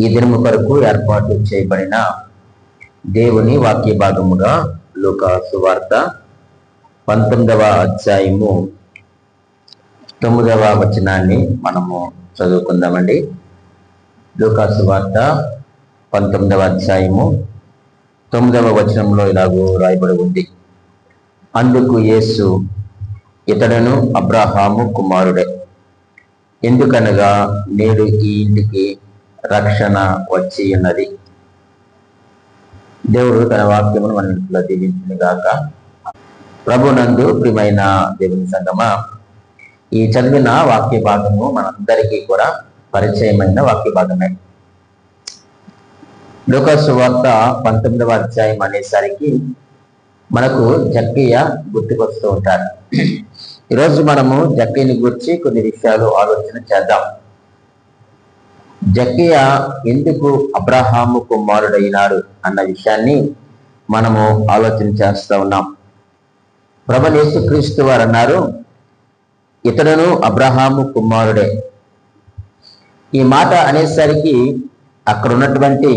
ఈ దినము కొరకు ఏర్పాటు చేయబడిన దేవుని వాక్య భాగముగా లూకా సువార్త 19వ అధ్యాయము 9వ వచనాన్ని మనము చదువుకుందామండి. లూకా సువార్త 19వ అధ్యాయము 9వ వచనంలో ఇలాగూ రాయబడి ఉంది. అందుకు యేసు, ఇతడును అబ్రహాము కుమారుడే, ఎందుకనగా నేడు ఈ ఇంటికి రక్షణ వచ్చి ఉన్నది. దేవుడు తన వాక్యమును మన ఇంట్లో దీవించును గాక. ప్రభునందు ప్రియమైన దేవుని సంగమా, ఈ చదివిన వాక్య భాగము మనందరికీ కూడా పరిచయమైన వాక్య భాగమే. లూకా సువార్త 19వ అధ్యాయం అనేసరికి మనకు జక్కయ్య గుర్తుకొస్తూ ఉంటారు. ఈరోజు మనము జక్కయ్యని గురించి కొన్ని విషయాలు ఆలోచన చేద్దాం. జక్కయ్య ఎందుకు అబ్రహాము కుమారుడైనాడు అన్న విషయాన్ని మనము ఆలోచన చేస్తూ ఉన్నాం. ప్రభువైన యేసుక్రీస్తు వారు అన్నారు, ఇతడును అబ్రహాము కుమారుడే. ఈ మాట అనేసరికి అక్కడ ఉన్నటువంటి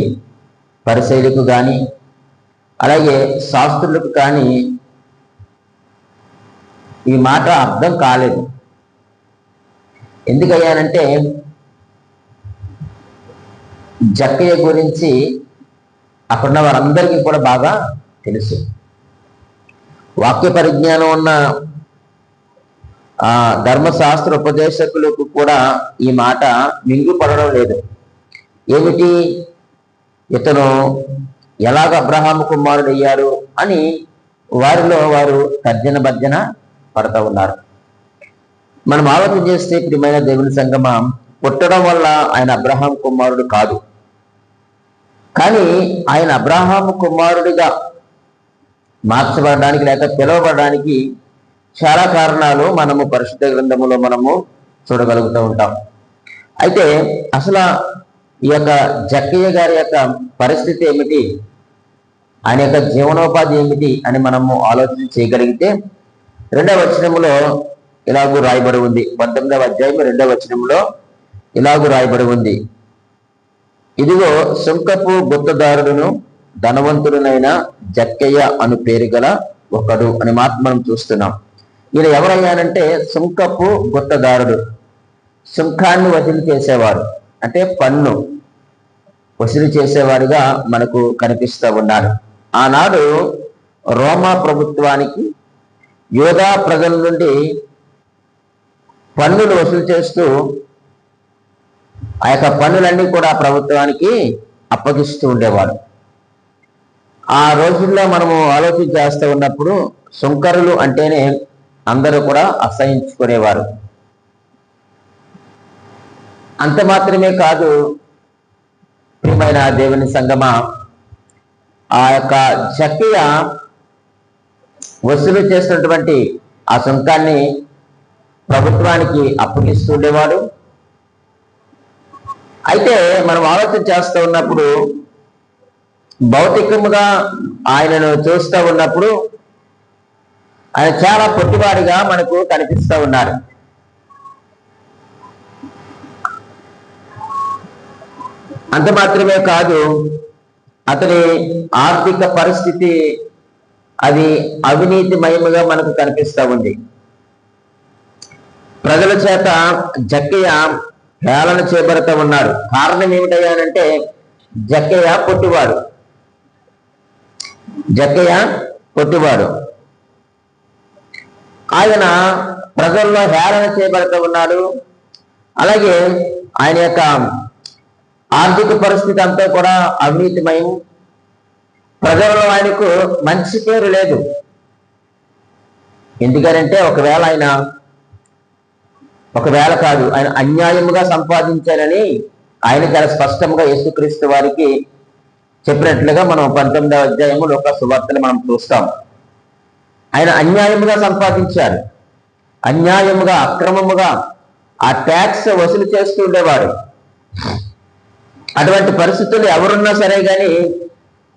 పరిసయ్యులకు కానీ అలాగే శాస్త్రులకు కానీ ఈ మాట అర్థం కాలేదు. ఎందుకయ్యానంటే జక్కయ్య గురించి అక్కడున్న వారందరికీ కూడా బాగా తెలుసు. వాక్య పరిజ్ఞానం ఉన్న ధర్మశాస్త్ర ఉపదేశకులకు కూడా ఈ మాట మింగిపడడం లేదు. ఏమిటి, ఇతను ఎలాగ అబ్రహాము కుమారుడు అయ్యారు అని వారిలో వారు తర్జన భర్జన పడుతూ ఉన్నారు. మనం ఆలోచన చేస్తే ప్రియమైన దేవుని సంగమా, పుట్టడం వల్ల ఆయన అబ్రహాము కుమారుడు కాదు, కానీ ఆయన అబ్రహాము కుమారుడిగా మార్చబడడానికి లేక పిలువబడడానికి చాలా కారణాలు మనము పరిశుద్ధ గ్రంథములో మనము చూడగలుగుతూ ఉంటాం. అయితే అసలు ఈ యొక్క జక్కయ్య గారి యొక్క పరిస్థితి ఏమిటి, ఆయన యొక్క జీవనోపాధి ఏమిటి అని మనము ఆలోచన చేయగలిగితే 2వ వచనములో ఇలాగూ రాయబడి ఉంది. 19వ అధ్యాయం 2వ వచనంలో ఇలాగూ రాయబడి ఉంది, ఇదిగో సుంకపు గుత్తదారుడును ధనవంతుడునైన జక్కయ్య అను పేరు గల ఒకడు అని మాత్రం మనం చూస్తున్నాం. ఈయన ఎవరయ్యానంటే సుంకపు గుత్తదారుడు, సుంకాన్ని వసూలు చేసేవాడు, అంటే పన్ను వసూలు చేసేవాడిగా మనకు కనిపిస్తూ ఉన్నాడు. ఆనాడు రోమా ప్రభుత్వానికి యూదా ప్రజల నుండి పన్నులు వసూలు చేస్తూ ఆ యొక్క పన్నులన్నీ కూడా ప్రభుత్వానికి అప్పగిస్తూ ఉండేవాడు. ఆ రోజుల్లో మనము ఆలోచన చేస్తూ ఉన్నప్పుడు సుంకరులు అంటేనే అందరూ కూడా అసహించుకునేవారు. అంత మాత్రమే కాదు ప్రియమైన దేవుని సంగమా, ఆ యొక్క జక్కయ్య వసూలు చేసినటువంటి ఆ సుంకాన్ని ప్రభుత్వానికి అప్పగిస్తూ ఉండేవాడు. అయితే మనం ఆలోచన చేస్తూ ఉన్నప్పుడు భౌతికముగా ఆయనను చూస్తూ ఉన్నప్పుడు ఆయన చాలా పొట్టివాడిగా మనకు కనిపిస్తూ ఉన్నాడు. అంత మాత్రమే కాదు, అతని ఆర్థిక పరిస్థితి అది అవినీతిమయముగా మనకు కనిపిస్తూ ఉంది. ప్రజల చేత జక్కయ్య హేళన చేయబడుతూ ఉన్నాడు. కారణం ఏమిటయ్యానంటే జక్కయ్య పొట్టివాడు. జక్కయ్య పొట్టివాడు, ఆయన ప్రజల్లో హేళన చేయబడుతూ ఉన్నాడు. అలాగే ఆయన యొక్క ఆర్థిక పరిస్థితి అంతా కూడా అవినీతిమయం. ప్రజల్లో ఆయనకు మంచి పేరు లేదు. ఎందుకనంటే ఒకవేళ కాదు, ఆయన అన్యాయముగా సంపాదించారని ఆయన చాలా స్పష్టంగా యేసుక్రీస్తు వారికి చెప్పినట్లుగా మనం 19వ అధ్యాయము లూకా సువార్తను మనం చూస్తాం. ఆయన అన్యాయముగా సంపాదించారు, అన్యాయముగా అక్రమముగా ఆ ట్యాక్స్ వసూలు చేస్తూ ఉండేవాడు. అటువంటి పరిస్థితులు ఎవరున్నా సరే కానీ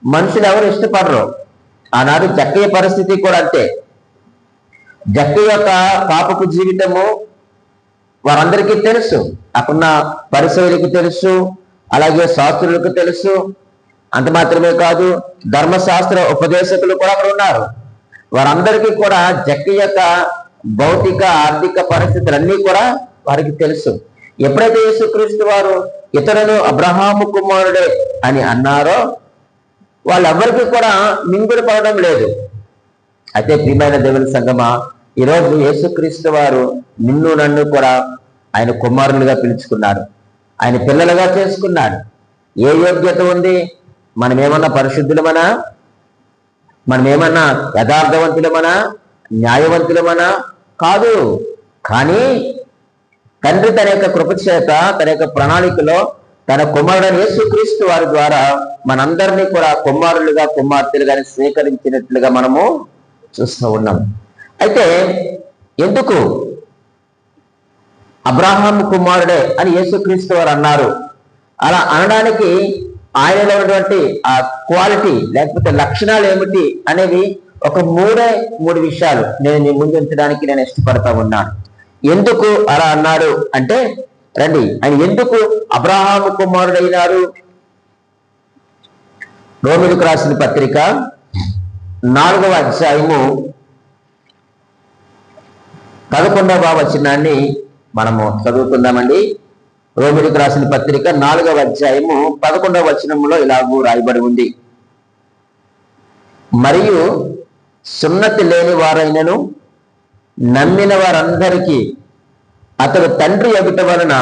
మనుషులు ఎవరు ఇష్టపడరు. ఆనాడు జక్కయ్య పరిస్థితి కూడా అంతే. జక్కయ్య యొక్క పాపపు జీవితము వారందరికీ తెలుసు, అక్కడున్న పరిసయ్యులకు తెలుసు, అలాగే శాస్త్రులకు తెలుసు. అంత మాత్రమే కాదు, ధర్మశాస్త్ర ఉపదేశకులు కూడా అక్కడ ఉన్నారు. వారందరికీ కూడా జక్కయ్య యొక్క భౌతిక ఆర్థిక పరిస్థితులన్నీ కూడా వారికి తెలుసు. ఎప్పుడైతే యేసుక్రీస్తు వారు ఇతరులను అబ్రహాము కుమారుడే అని అన్నారో వాళ్ళెవ్వరికీ కూడా మింగుడు పడడం లేదు. అయితే ప్రియమైన దేవుని సంగమా, ఈరోజు యేసుక్రీస్తు వారు నిన్ను నన్ను కూడా ఆయన కుమారులుగా పిలుచుకున్నాడు, ఆయన పిల్లలుగా చేసుకున్నాడు. ఏ యోగ్యత ఉంది? మనమేమన్నా పరిశుద్ధులమనా? మనమేమన్నా యథార్థవంతులమనా? న్యాయవంతులమనా? కాదు. కానీ తండ్రి తన యొక్క కృపచేత, తన యొక్క ప్రణాళికలో తన కుమారుడైన యేసుక్రీస్తు వారి ద్వారా మనందరినీ కూడా కుమారులుగా కుమార్తెలుగా స్వీకరించినట్లుగా మనము చూస్తూ ఉన్నాం. అయితే ఎందుకు అబ్రహాము కుమారుడే అని యేసుక్రీస్తు వారు అన్నారు? అలా అనడానికి ఆయనలో ఉన్నటువంటి ఆ క్వాలిటీ లేకపోతే లక్షణాలు ఏమిటి అనేవి ఒక మూడు విషయాలు నేను మీ ముందు ఉంచడానికి నేను ఇష్టపడతా ఉన్నాను. ఎందుకు అలా అన్నాడు అంటే, రండి, ఆయన ఎందుకు అబ్రహాము కుమారుడైనాడు? రోమీయులకు రాసిన పత్రిక 4వ అధ్యాయము 11వ వచనాన్ని మనము చదువుకుందామండి. రోమీయులకు రాసిన పత్రిక 4వ అధ్యాయము 11వ వచనంలో ఇలాగూ రాయబడి ఉంది. మరియు సున్నతి లేని వారైనను నమ్మిన వారందరికీ అతడు తండ్రి ఎదుట వలన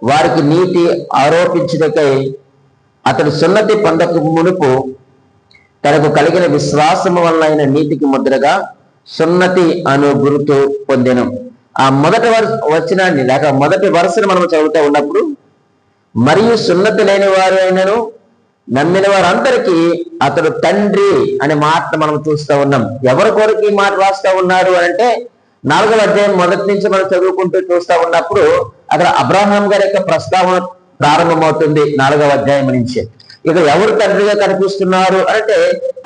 వారికి నీతి ఆరోపించుటకై అతడు సున్నతి పొందక మునుపు తనకు కలిగిన విశ్వాసము వలన అయిన నీతికి ముద్రగా సున్నతి అను గుర్తు పొందెను. ఆ మొదటి వచనాన్ని లేక మొదటి వరుసను మనం చదువుతూ ఉన్నప్పుడు, మరియు సున్నతి లేని వారు అయినను నమ్మిన వారందరికీ అతడు తండ్రి అనే మాట మనం చూస్తూ ఉన్నాం. ఎవరి కొరకు ఈ మాట రాస్తూ ఉన్నారు అంటే, 4వ అధ్యాయం మొదటి నుంచి మనం చదువుకుంటూ చూస్తూ ఉన్నప్పుడు అక్కడ అబ్రహాం గారి యొక్క ప్రస్తావన ప్రారంభమవుతుంది 4వ అధ్యాయం నుంచి. ఇక ఎవరు తండ్రిగా కనిపిస్తున్నారు అంటే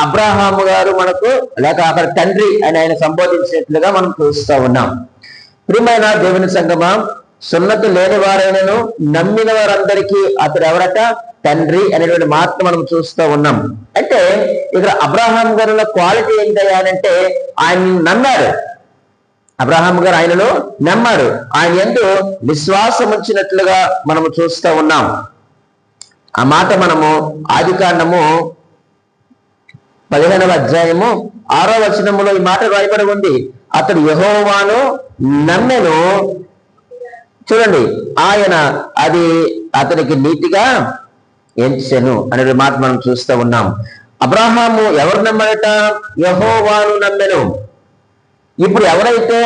అబ్రహాము గారు మనకు, లేక అక్కడ తండ్రి అని ఆయన సంబోధించినట్లుగా మనం చూస్తూ ఉన్నాం. ప్రియమైన దేవుని సంగమా, సున్నతి లేని వారైనను నమ్మిన వారందరికీ అతడు ఎవరట? తండ్రి అనేటువంటి మాట మనం చూస్తూ ఉన్నాం. అంటే ఇక్కడ అబ్రహాం గారిలో క్వాలిటీ ఏంటంటే ఆయన నమ్మాడు. అబ్రహాం గారు ఆయనను నమ్మాడు, ఆయన యందు విశ్వాసం ఉంచినట్లుగా మనము చూస్తూ ఉన్నాం. ఆ మాట మనము ఆదికాండము 15వ అధ్యాయము 6వ వచనములో ఈ మాట రాయబడి ఉంది. అతడు యెహోవాను నమ్మెను, చూడండి, ఆయన అది అతనికి నీతిగా ఎంచెను అనే మాట మనం చూస్తూ ఉన్నాం. అబ్రహాము ఎవరు నమ్మాడట? యెహోవాను నమ్మెను. ఇప్పుడు ఎవరైతే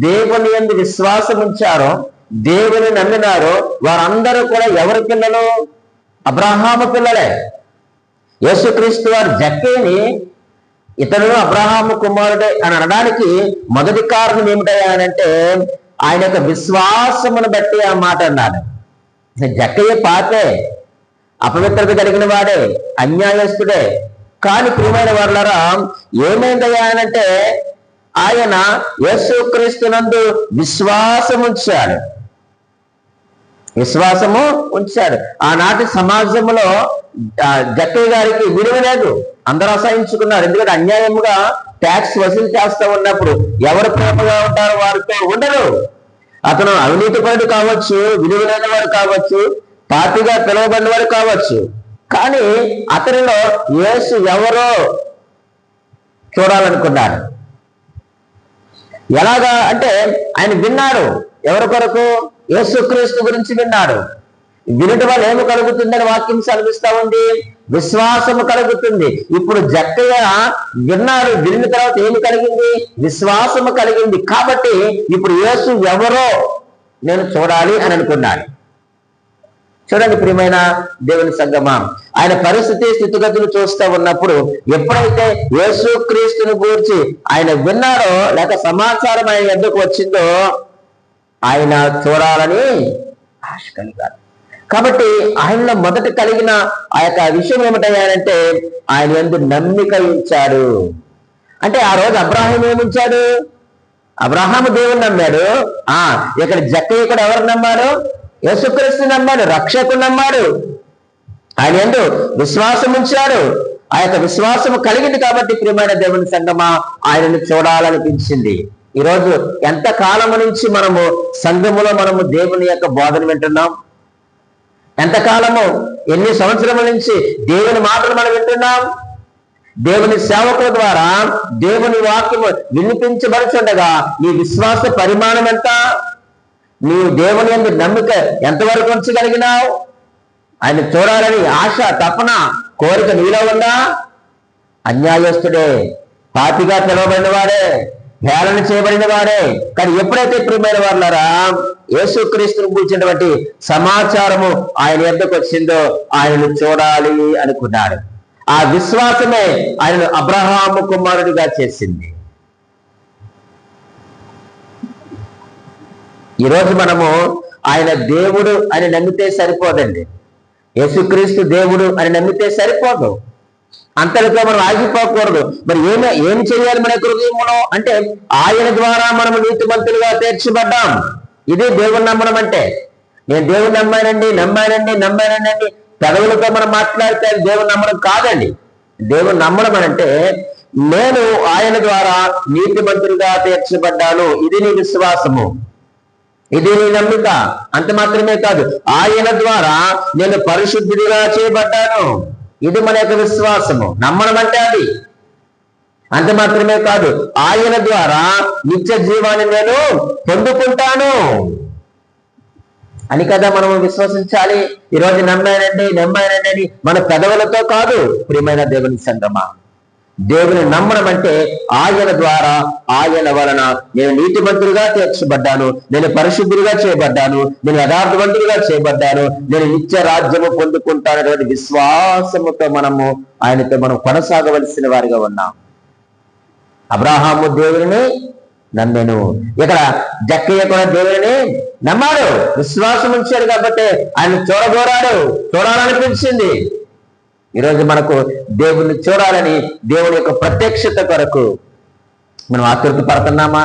దేవుని యందు విశ్వాసం ఉంచారో, దేవుని నమ్మినారో వారందరూ కూడా ఎవరి పిల్లలు? అబ్రహాము పిల్లలే. యేసుక్రీస్తు వారు జక్కయ్యని ఇతరులు అబ్రహాము కుమారుడే అని అనడానికి మొదటి కారణం ఏమిటంటే ఆయన యొక్క విశ్వాసమును బట్టి ఆ మాట అన్నాడు. జక్కయ్య పాపే, అపవిత్రత కలిగిన వాడే, అన్యాయస్తుడే. కానీ ప్రియమైన వారులారా, ఏమైందయ్యానంటే ఆయన యేసుక్రీస్తునందు విశ్వాసం ఉంచాడు. ఆనాటి సమాజంలో జక్కయ్య గారికి విలువ లేదు, అందరూ అసహించుకున్నారు. ఎందుకంటే అన్యాయముగా ట్యాక్స్ వసూలు చేస్తూ ఉన్నప్పుడు ఎవరు ప్రేమగా ఉంటారో వారితో ఉండరు. అతను అవినీతిపరుడు కావచ్చు, విలువ లేని వాడు కావచ్చు, పాపిగా పిలువబడిన వాడు కావచ్చు. కానీ అతనిలో యేసు ఎవరో చూడాలనుకున్నాడు. ఎలాగా అంటే ఆయన విన్నాడు. ఎవరి కొరకు? యేసుక్రీస్తు గురించి విన్నాడు. వినుట వల్ల ఏమి కలుగుతుందని వాక్యం సెలవిస్తా ఉంది? విశ్వాసము కలుగుతుంది. ఇప్పుడు జక్కయ్య విన్నాడు, విన్న తర్వాత ఏమి కలిగింది? విశ్వాసము కలిగింది. కాబట్టి ఇప్పుడు యేసు ఎవరో నేను చూడాలి అని అనుకున్నాడు. చూడండి ప్రియమైన దేవుని సంగమా, ఆయన పరిస్థితి స్థితిగతులు చూస్తూ ఉన్నప్పుడు ఎప్పుడైతే యేసుక్రీస్తుని గురించి ఆయన విన్నాడో, లేక సమాచారం ఆయన ఎందుకు వచ్చిందో, ఆయన చూడాలని ఆశ కలిగాడు. కాబట్టి ఆయనలో మొదట కలిగిన ఆ యొక్క విషయం ఏమిటంటే ఆయన యందు నమ్మిక ఉంచాడు. అంటే ఆ రోజు అబ్రాహాం ఏమించాడు? అబ్రహాము దేవుని నమ్మాడు. ఇక్కడ జక్కయ్య కూడా ఎవరు నమ్మాడు? యేసుక్రీస్తు నమ్మాడు, రక్షకుడు నమ్మాడు. ఆయన యందు విశ్వాసం ఉంచాడు. ఆ యొక్క విశ్వాసం కలిగింది కాబట్టి ప్రియమైన దేవుని సంగమా ఆయనను చూడాలనిపించింది. ఈరోజు ఎంత కాలం నుంచి మనము సంఘములో మనము దేవుని యొక్క బోధన వింటున్నాం? ఎంతకాలము, ఎన్ని సంవత్సరముల నుంచి దేవుని మాటలు మనం వింటున్నాం? దేవుని సేవకుల ద్వారా దేవుని వాక్యము వినిపించబడుచుండగా నీ విశ్వాస పరిమాణం ఎంత? నీవు దేవుని యందు నమ్మిక ఎంతవరకు ఉంచగలిగినావు? ఆయన చూడాలని ఆశ, తపన, కోరిక నీలో ఉందా? అన్యాయస్తుడే, పాపిగా పిలువబడిన వాడే, హేళన చేయబడిన వాడే. కానీ ఎప్పుడైతే ప్రియమైన వారులారా యేసుక్రీస్తును కూర్చున్నటువంటి సమాచారము ఆయన యొద్దకు వచ్చిందో ఆయనను చూడాలి అనుకున్నాడు. ఆ విశ్వాసమే ఆయనను అబ్రహాము కుమారుడిగా చేసింది. ఈరోజు మనము ఆయన దేవుడు అని నమ్మితే సరిపోదండి. యేసుక్రీస్తు దేవుడు అని నమ్మితే సరిపోదు. అంతటితో మనం ఆగిపోకూడదు. మరి ఏం చేయాలి మన హృదయంలో అంటే ఆయన ద్వారా మనం నీతిమంతులుగా తీర్చబడ్డాం. ఇది దేవుని నమ్మడం అంటే. నేను దేవుని నమ్మానండి పెదవులతో మనం మాట్లాడితే దేవుని నమ్మడం కాదండి. దేవుని నమ్మడం అంటే నేను ఆయన ద్వారా నీతిమంతులుగా తీర్చబడ్డాను, ఇది నీ విశ్వాసము, ఇది నీ నమ్మిక. అంత మాత్రమే కాదు, ఆయన ద్వారా నేను పరిశుద్ధుడిగా చేయబడ్డాను, ఇది మన యొక్క విశ్వాసము. నమ్మడం అంటే అది. అంత మాత్రమే కాదు, ఆయన ద్వారా నిత్య జీవాన్ని నేను పొందుకుంటాను అని కదా మనం విశ్వసించాలి. ఈరోజు నమ్మానండి అని మన పెదవులతో కాదు ప్రియమైన దేవుని సంగమా. దేవుని నమ్మడం అంటే ఆయన ద్వారా, ఆయన వలన నేను నీతిమంతుడిగా తీర్చబడ్డాను, నేను పరిశుద్ధుడిగా చేయబడ్డాను, నేను యథార్థవంతుడిగా చేయబడ్డాను, నేను నిత్య రాజ్యము పొందుకుంటానటువంటి విశ్వాసముతో ఆయనతో మనం కొనసాగవలసిన వారిగా ఉన్నాం. అబ్రహాము దేవుని నమ్మెను. ఇక్కడ జక్కయ్య కూడా దేవుని నమ్మాడు, విశ్వాసం ఉంచాడు కాబట్టి ఆయన చూడాలనిపించింది. ఈరోజు మనకు దేవుణ్ణి చూడాలని, దేవుని యొక్క ప్రత్యక్షత కొరకు మనం ఆతృత పడుతున్నామా?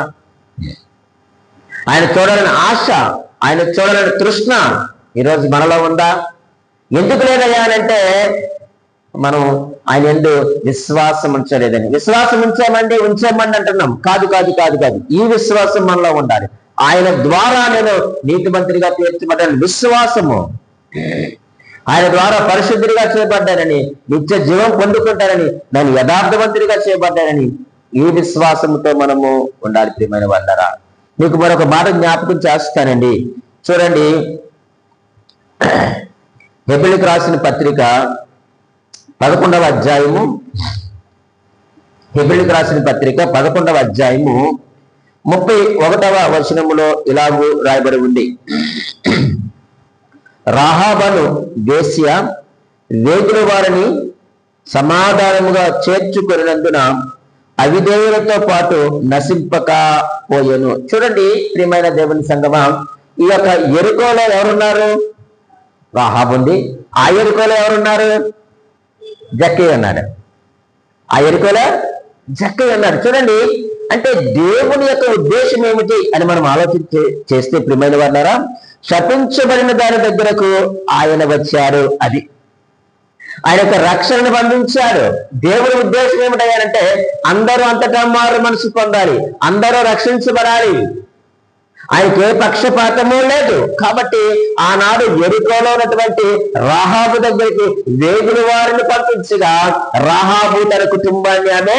ఆయన చూడాలని ఆశ, ఆయన చూడాలని తృష్ణ ఈరోజు మనలో ఉందా? ఎందుకు లేదయ్యా అంటే మనం ఆయన యందు విశ్వాసం ఉంచలేదని. విశ్వాసం ఉంచామండి అంటున్నాం. కాదు. ఈ విశ్వాసం మనలో ఉండాలి. ఆయన ద్వారా నేను నీతిమంతుడిగా తీర్చబడ్డాను విశ్వాసము, ఆయన ద్వారా పరిశుద్ధుడిగా చేయబడ్డానని, నిత్య జీవం పొందుకుంటానని, నేను యథార్థవంతుడిగా చేయబడ్డానని ఈ విశ్వాసంతో మనము ఉండాలి. ప్రియమైన వాళ్ళరా, మీకు మరొక మాట జ్ఞాపకం చేస్తానండి. చూడండి, హెబ్రీయులకు రాసిన పత్రిక 11వ అధ్యాయము, హెబ్రీయులకు రాసిన పత్రిక 11వ అధ్యాయము 31వ వచనములో ఇలాగూ రాయబడి ఉంది. రాహాబను వేశ్య వేగుల వారిని సమాధానముగా చేర్చుకున్నందున అవిధేయులతో పాటు నశింపకపోయెను. చూడండి ప్రియమైన దేవుని సంగమా, ఈ యొక్క యెరికోలో ఎవరున్నారు? రాహాబు ఉంది. ఆ యెరికోలో ఎవరున్నారు? జక్కయ్య ఉన్నాడు. ఆ యెరికోలో జక్కయ్య ఉన్నాడు. చూడండి, అంటే దేవుని యొక్క ఉద్దేశం ఏమిటి అని మనం ఆలోచన చేస్తే ప్రియమైన వాళ్ళారా, శపించబడిన దాని దగ్గరకు ఆయన వచ్చాడు. అది ఆయన యొక్క రక్షణను బంధించాడు. దేవుని ఉద్దేశం ఏమిటంటే అందరూ అంతటా మారు మనసు పొందాలి, అందరూ రక్షించబడాలి. ఆయనకి ఏ పక్షపాతము లేదు. కాబట్టి ఆనాడు యెరికోలో ఉన్నటువంటి రాహాబు దగ్గరికి వేగుల వారిని పంపించగా రాహాబు తన కుటుంబాన్ని ఆమె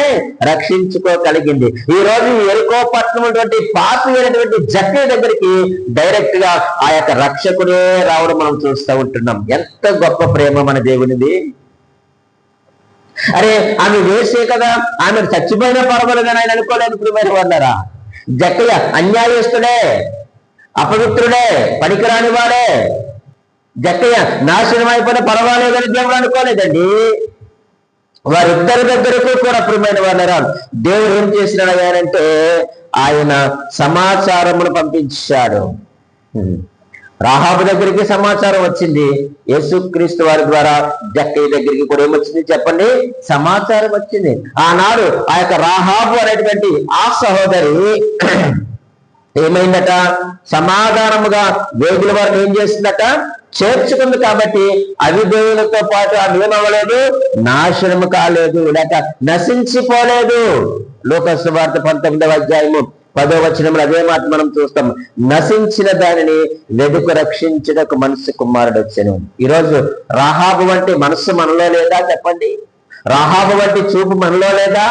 రక్షించుకోగలిగింది. ఈ రోజు యెరికో పట్టణం ఉన్నటువంటి పాపి అయినటువంటి జక్కయ్య దగ్గరికి డైరెక్ట్ గా ఆ యొక్క రక్షకుడే రావడం మనం చూస్తూ ఉంటున్నాం. ఎంత గొప్ప ప్రేమ మన దేవునిది. అరే, ఆమె వేసే కదా, ఆమె చచ్చిపోయినా పర్వాలేదని ఆయన అనుకోలేదు. ప్రియమైన వాళ్ళారా, జక్కయ్య అన్యాయస్తుడే, అపవిత్రుడే, పనికిరాని వాడే. జక్కయ్య నాశనం అయిపోయినా పర్వాలేదని దేవుడు అనుకోలేదండి. వారిద్దరి దగ్గరకు కూడా ప్రియమైన వాళ్ళరా దేవుడు ఏం చేసినాడంటే ఆయన సమాచారమును పంపించాడు. రాహాబు దగ్గరికి సమాచారం వచ్చింది, యేసుక్రీస్తు వారి ద్వారా జక్కయ్య దగ్గరికి కూడా ఏమొచ్చింది చెప్పండి? సమాచారం వచ్చింది. ఆనాడు ఆ యొక్క రాహాబు అనేటువంటి ఆ సహోదరి ఏమైందట? సమాధానముగా వేగుల వారిని ఏం చేసిందట? చేర్చుకుంది కాబట్టి అవిధేయులతో పాటు అది ఏమవ్వలేదు, నాశనము కాలేదు, లేక నశించిపోలేదు. లూకా సువార్త 19వ అధ్యాయము 10వ వచనంలో అదే మాట మనం చూస్తాం. నశించిన దానిని వెదుకు రక్షించుటకు మనుష్య కుమారుడు వచ్చెను. ఈరోజు రాహాబు వంటి మనస్సు మనలో లేదా చెప్పండి? రాహాబు వంటి చూపు మనలో లేదా?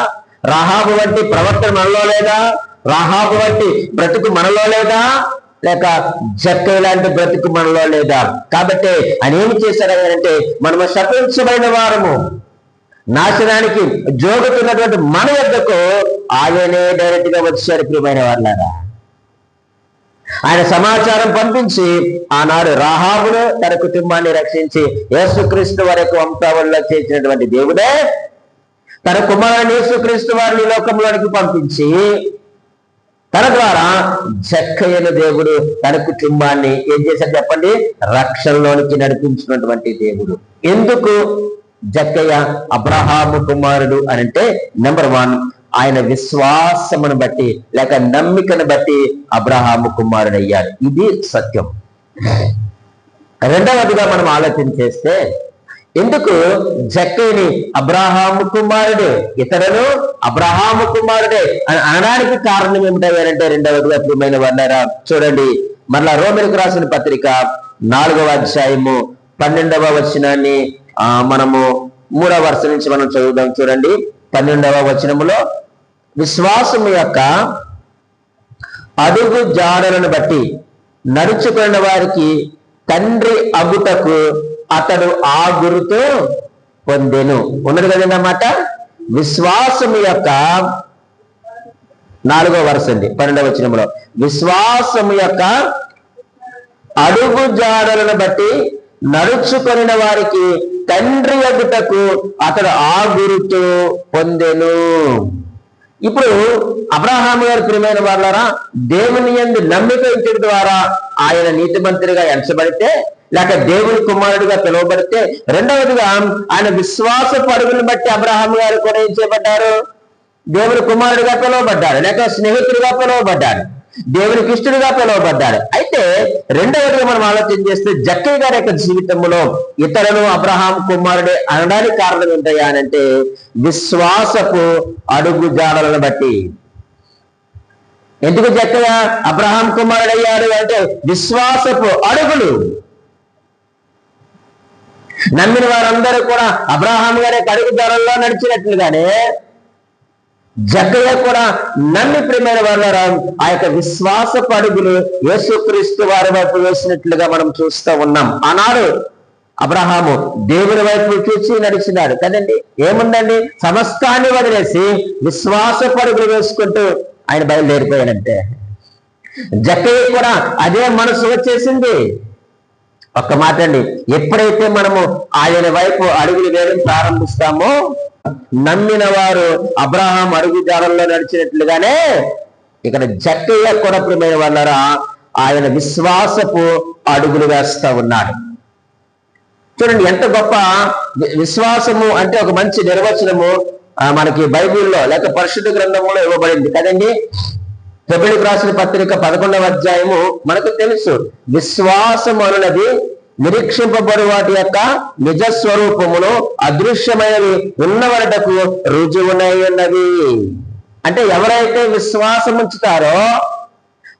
రాహాబు వంటి ప్రవర్తన మనలో లేదా? రాహాబు వంటి బ్రతుకు మనలో లేదా? లేక జక్కయ్య లాంటి బ్రతుకు మనలో లేదా? కాబట్టి ఆయన ఏమి చేశారంటే, మనము శపించబడిన వారము, నాశనానికి జోగుతున్నటువంటి మన యొద్దకు ఆయనే డైరెక్ట్ గా వచ్చారు. ప్రియమైన వాళ్ళారా, ఆయన సమాచారం పంపించి ఆనాడు రాహాబును తన కుటుంబాన్ని రక్షించి యేసుక్రీస్తు వరకు వంశావళిలో చేసినటువంటి దేవుడే తన కుమారుని యేసుక్రీస్తు వారిని లోకంలోనికి పంపించి తన ద్వారా జక్కయ్యను దేవుడు తన కుటుంబాన్ని ఏం చేశాడు చెప్పండి? రక్షణలోనికి నడిపించినటువంటి దేవుడు. ఎందుకు జక్కయ్య అబ్రహాము కుమారుడు అని అంటే, నెంబర్ 1, ఆయన విశ్వాసమును బట్టి లేక నమ్మికను బట్టి అబ్రహాము కుమారుడు అయ్యాడు. ఇది సత్యం. రెండవదిగా మనం ఆలోచన చేస్తే, ఎందుకు జక్కయ్యని అబ్రహాము కుమారుడే, ఇతరులు అబ్రహాము కుమారుడే అని అనడానికి కారణం ఏమిటంటే, రెండవదిగా ప్రియమైన వాళ్ళారా చూడండి, మరలా రోమీయులకు రాసిన పత్రిక 4వ అధ్యాయము 12వ వచనాన్ని మనము 3వ వరుస నుంచి మనం చదువుదాం. చూడండి, 12వ వచనములో, విశ్వాసము యొక్క అడుగు జాడలను బట్టి నడుచుకున్న వారికి తండ్రి అగుటకు అతడు ఆ గురుతో పొందెను. ఉన్నది కదండి అన్నమాట. విశ్వాసము యొక్క 4వ వరుస అండి, 12వ వచనంలో, విశ్వాసము యొక్క అడుగు జాడలను బట్టి నడుచుకొనిన వారికి తండ్రి అగుటకు అతడు ఆ గురుతో పొందెను. ఇప్పుడు అబ్రహాము గారు ప్రియమైన వాళ్ళారా, దేవుని యందు నమ్మిక ఉంచడం ద్వారా ఆయన నీతిమంతుడిగా ఎంచబడితే, లేక దేవుని కుమారుడిగా పిలువబడితే, రెండవదిగా ఆయన విశ్వాసపు అడుగులను బట్టి అబ్రహాము గారు కూడా ఏం చేయబడ్డారు? దేవుని కుమారుడిగా పిలువబడ్డాడు, లేక స్నేహితుడిగా పిలువబడ్డాడు, దేవునికి ఇష్టడుగా పిలువబడ్డాడు. అయితే రెండవదిగా మనం ఆలోచన చేస్తే, జక్కయ్య గారి యొక్క జీవితంలో ఇతరులను అబ్రహాం కుమారుడే అనడానికి కారణం ఏంటయ్యా అనంటే, విశ్వాసపు అడుగు జాడలను బట్టి. ఎందుకు జక్కయ్య అబ్రహాం కుమారుడు అయ్యాడు అంటే, విశ్వాసపు అడుగులు. నమ్మిన వారందరూ కూడా అబ్రహాం గారి అడుగు జాడల్లో నడిచినట్లుగానే జక్కయ్య కూడా నమ్మి ప్రియమైన వాళ్ళ ఆ యొక్క విశ్వాసపు అడుగులు యేసుక్రీస్తు వారి వైపు వేసినట్లుగా మనం చూస్తూ ఉన్నాం. ఆనాడు అబ్రహాము దేవుని వైపు చూసి నడిచినాడు కదండి. ఏముందండి, సమస్తాన్ని వదిలేసి విశ్వాసపు అడుగులు వేసుకుంటూ ఆయన బయలుదేరిపోయాడంటే, జక్కయ్య కూడా అదే మనసు వచ్చేసింది. ఒక్క మాట అండి, ఎప్పుడైతే మనము ఆయన వైపు అడుగులు వేయడం ప్రారంభిస్తామో, నమ్మిన వారు అబ్రహాం అడుగు జాడల్లో నడిచినట్లుగానే ఇక్కడ జక్కయ్య కూడా ప్రియమైన వాళ్ళరా ఆయన విశ్వాసపు అడుగులు వేస్తా ఉన్నాడు. చూడండి ఎంత గొప్ప విశ్వాసము అంటే ఒక మంచి నిర్వచనము మనకి బైబిల్లో లేక పరిశుద్ధ గ్రంథంలో ఇవ్వబడింది కదండి. హెబ్రీయులకు రాసిన పత్రిక 11వ అధ్యాయము మనకు తెలుసు, విశ్వాసం అనున్నది నిరీక్షింపబడు వాటి యొక్క నిజ స్వరూపమును అదృశ్యమైనవి ఉన్నవరటకు రుజువునై ఉన్నవి. అంటే ఎవరైతే విశ్వాసం ఉంచుతారో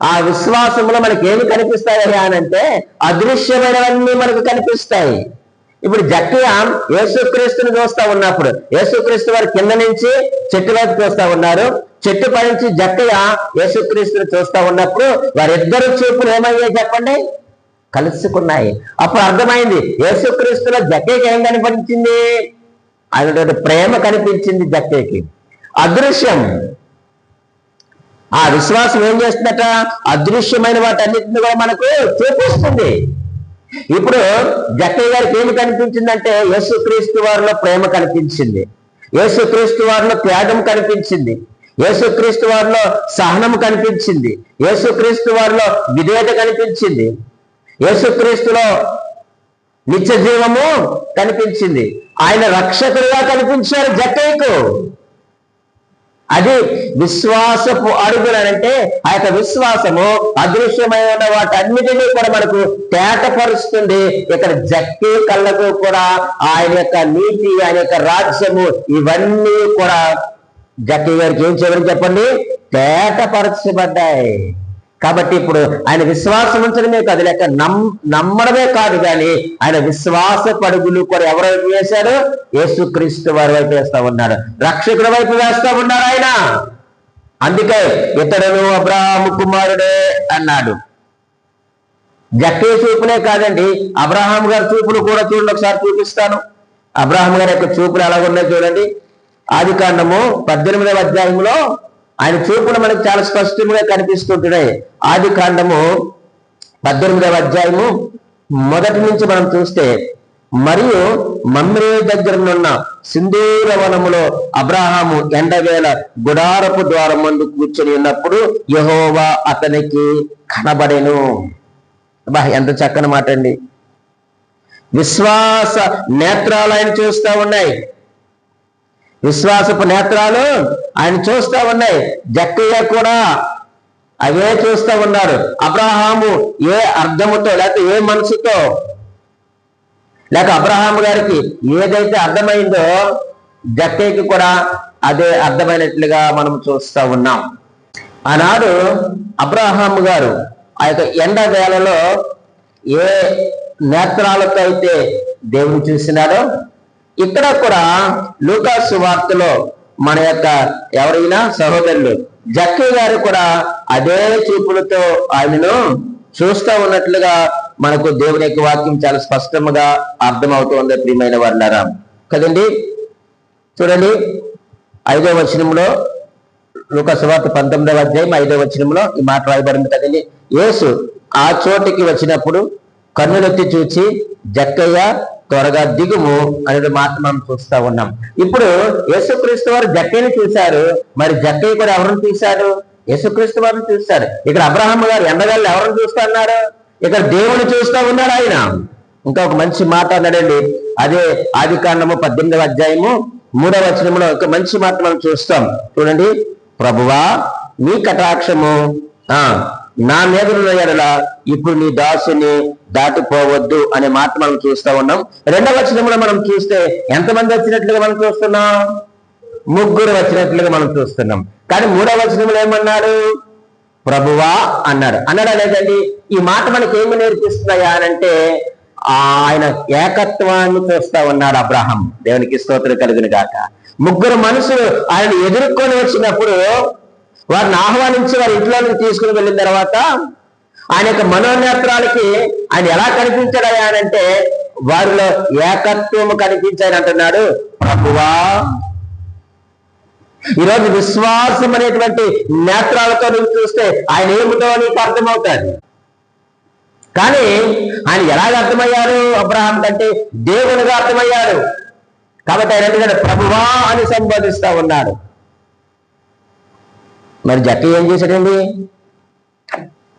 ఆ విశ్వాసంలో మనకి ఏమి కనిపిస్తాయి అనంటే, అదృశ్యమైనవన్నీ మనకు కనిపిస్తాయి. ఇప్పుడు జక్కయ్య యేసుక్రీస్తుని చూస్తా ఉన్నప్పుడు, యేసుక్రీస్తు వారి కింద నుంచి చెట్టు వైపు చూస్తా ఉన్నారు, చెట్టు పై నుంచి జక్కయ్య యేసుక్రీస్తుని చూస్తా ఉన్నప్పుడు వారిద్దరు చూపులు ఏమయ్యాయి చెప్పండి? కలుసుకున్నాయి. అప్పుడు అర్థమైంది, యేసుక్రీస్తులో జక్కయ్యకి ఏం కనిపించింది? ఆయన ప్రేమ కనిపించింది జక్కయ్యకి. అదృశ్యం, ఆ విశ్వాసం ఏం చేస్తుందట? అదృశ్యమైన వాటన్నిటిని కూడా మనకు చూపిస్తుంది. ఇప్పుడు జక్కయ్య గారికి ఏమి కనిపించిందంటే, యేసుక్రీస్తు వారిలో ప్రేమ కనిపించింది, యేసుక్రీస్తు వారిలో త్యాగం కనిపించింది, యేసుక్రీస్తు వారిలో సహనం కనిపించింది, యేసుక్రీస్తు వారిలో విధేయత కనిపించింది, యేసుక్రీస్తులో నిత్య జీవము కనిపించింది. ఆయన రక్షకుడిగా కనిపించారు జక్కయ్యకు. అది విశ్వాసపు అడుగులనంటే ఆ యొక్క విశ్వాసము అదృశ్యమైన వాటన్నిటినీ కూడా మనకు తేటపరుస్తుంది. ఇక్కడ జక్కి కళ్ళకు కూడా ఆయన యొక్క నీతి, ఆయన యొక్క రాజ్యము ఇవన్నీ కూడా జక్కి గారికి ఏం చేయమని చెప్పండి, తేటపరచబడ్డాయి. కాబట్టి ఇప్పుడు ఆయన విశ్వాసం ఉంచడమే కాదు, లేక నమ్మడమే కాదు, కానీ ఆయన విశ్వాస పడుగులు కూడా ఎవరి వైపు వేశాడు, యేసుక్రీస్తు వారి వైపు వేస్తా ఉన్నాడు, రక్షకుడి వైపు వేస్తా ఉన్నాడు ఆయన. అందుకే ఇతడును అబ్రాహాము కుమారుడే అన్నాడు. జక్కే చూపులే కాదండి, అబ్రహాం గారి చూపులు కూడా చూడండి, ఒకసారి చూపిస్తాను. అబ్రహాం గారి యొక్క చూపులు ఎలాగున్నాయి చూడండి. ఆదికాండము 18వ అధ్యాయంలో ఆయన చూపులు మనకు చాలా స్పష్టంగా కనిపిస్తుంటున్నాయి. ఆదికాండము 18వ అధ్యాయము మొదటి నుంచి మనం చూస్తే, మరియు మమ్రే దగ్గరనున్న సింధూర వనములో అబ్రహాము ఎండవేళ గుడారపు ద్వారం ముందు కూర్చొని ఉన్నప్పుడు యెహోవా అతనికి కనబడెను. ఎంత చక్కని మాట అండి. విశ్వాస నేత్రాలు ఆయన చూస్తా ఉన్నాయి, విశ్వాసపు నేత్రాలు ఆయన చూస్తా ఉన్నాయి. జక్కయ్య కూడా అవే చూస్తా ఉన్నారు. అబ్రహాము ఏ అర్థముతో, లేక ఏ మనసుతో, లేక అబ్రహాము గారికి ఏదైతే అర్థమైందో జక్కయ్యకి కూడా అదే అర్థమైనట్లుగా మనం చూస్తా ఉన్నాం. ఆనాడు అబ్రహాము గారు ఆ యొక్క ఎండ వేళలో ఏ నేత్రాలతో అయితే దేవుని చూసినాడో, ఇక్కడ కూడా లూకా సువార్తలో మన యొక్క ఎవరైనా సహోదరులు జక్కయ్య గారు కూడా అదే చూపులతో ఆయనను చూస్తూ ఉన్నట్లుగా మనకు దేవుని యొక్క వాక్యం చాలా స్పష్టంగా అర్థమవుతుంది. ప్రియమైన వారులారా కదండి. చూడండి 5వ వచనంలో, లూకా సువార్త 19వ అధ్యాయం 5వ వచనంలో ఈ మాట రాయబడింది కదండి. యేసు ఆ చోటికి వచ్చినప్పుడు కన్నులెత్తి చూచి, జక్కయ్య త్వరగా దిగుము అనే మాట మనం చూస్తా ఉన్నాం. ఇప్పుడు యేసుక్రీస్తు వారు జక్కయ్యని చూశారు, మరి జక్కయ్య కూడా ఎవరిని చూశాడు, యేసుక్రీస్తు వారిని చూశాడు. ఇక్కడ అబ్రహాం గారు ఎండగాళ్ళు ఎవరిని చూస్తా అన్నారు, ఇక్కడ దేవుని చూస్తా ఉన్నాడు ఆయన. ఇంకా ఒక మంచి మాట అన్నాడండి, అదే ఆదికాండము 18వ అధ్యాయము 3వ వచనంలో ఒక మంచి మాట మనం చూస్తాం. చూడండి, ప్రభువా నీ కటాక్షము నా మీద ఎడల ఇప్పుడు నీ దాసుని దాటిపోవద్దు అనే మాట మనం చూస్తా ఉన్నాం. 2వ వచనంలో మనం చూస్తే ఎంతమంది వచ్చినట్లుగా మనం చూస్తున్నాం, 3 వచ్చినట్లుగా మనం చూస్తున్నాం. కానీ 3వ వచనంలో ఏమన్నాడు, ప్రభువా అన్నాడు. లేదండి, ఈ మాట మనకి ఏమి నేర్పిస్తున్నాయా అనంటే ఆయన ఏకత్వాన్ని చూస్తా ఉన్నాడు అబ్రహాం. దేవునికి స్తోత్రం కలుగును గాక. 3 మనుషులు ఆయన ఎదుర్కొని వచ్చినప్పుడు వారిని ఆహ్వానించి వారి ఇంట్లో నుంచి తీసుకుని వెళ్ళిన తర్వాత ఆయన యొక్క మనోనేత్రాలకి ఆయన ఎలా కనిపించాడు అనంటే వారిలో ఏకత్వము కనిపించాడు అంటున్నాడు, ప్రభువా. ఈరోజు విశ్వాసం అనేటువంటి నేత్రాలతో నువ్వు చూస్తే ఆయన ఏమిటో నీకు అర్థమవుతాడు. కానీ ఆయన ఎలాగ అర్థమయ్యారు అబ్రహాం కంటే, దేవునిగా అర్థమయ్యాడు. కాబట్టి ఆయన ఎందుకంటే ప్రభువా అని సంబోధిస్తా ఉన్నాడు. మరి జక్కయ్య ఏం చేశాడండి,